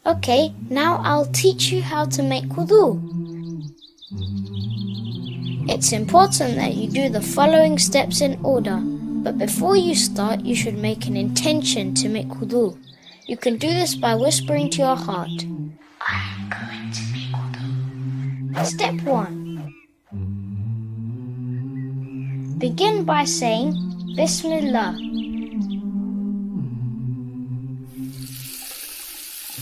Okay, now I'll teach you how to make wudu. It's important that you do the following steps in order, but before you start, you should make an intention to make wudu. You can do this by whispering to your heart, I am going to make wudu. Step 1. Begin by saying, Bismillah.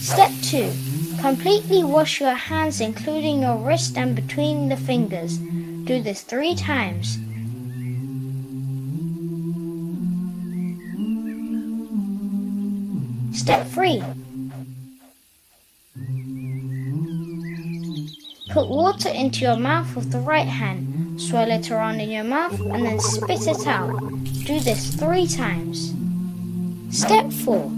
Step 2. Completely wash your hands including your wrist and between the fingers. Do this 3 times. Step 3. Put water into your mouth with the right hand. Swirl it around in your mouth and then spit it out. Do this 3 times. Step 4.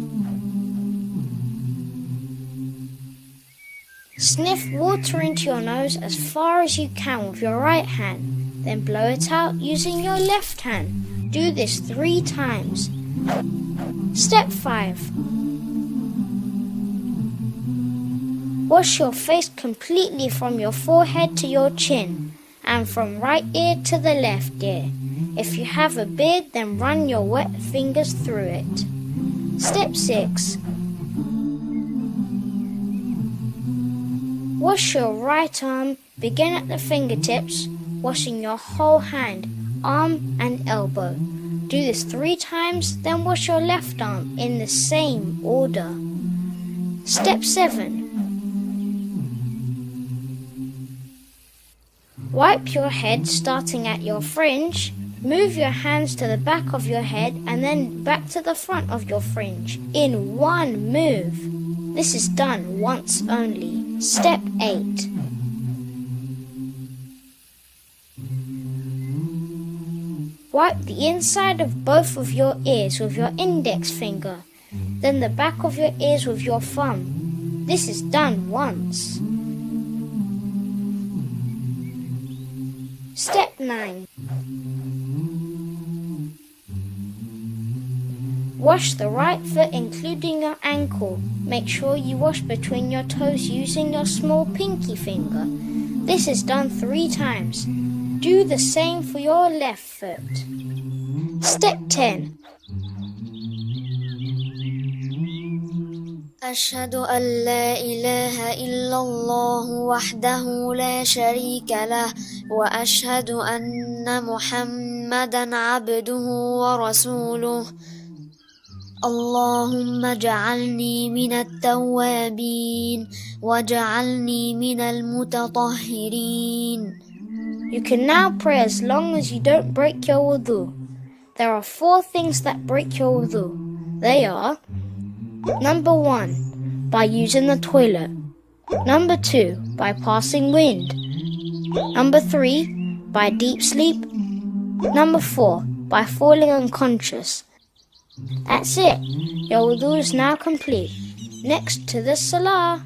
Sniff water into your nose as far as you can with your right hand, then blow it out using your left hand. Do this 3 times. Step 5. Wash your face completely from your forehead to your chin, and from right ear to the left ear. If you have a beard, then run your wet fingers through it. Step 6. Wash your right arm, begin at the fingertips, washing your whole hand, arm and elbow. Do this 3 times, then wash your left arm in the same order. Step 7. Wipe your head starting at your fringe, move your hands to the back of your head and then back to the front of your fringe in one move. This is done once only. Step 8. Wipe the inside of both of your ears with your index finger, then the back of your ears with your thumb. This is done once. Step 9. Wash the right foot including your ankle. Make sure you wash between your toes using your small pinky finger. This is done 3 times. Do the same for your left foot. Step 10. أشهد أن لا إله إلا الله وحده لا شريك له وأشهد أن محمدا عبده ورسوله اللهم اجعلني من التوابين واجعلني من المتطهرين. You can now pray as long as you don't break your wudu. There are 4 things that break your wudu. They are: Number 1, by using the toilet. Number 2, by passing wind. Number 3, by deep sleep. Number 4, by falling unconscious. That's it. Your wudu is now complete. Next to the salah.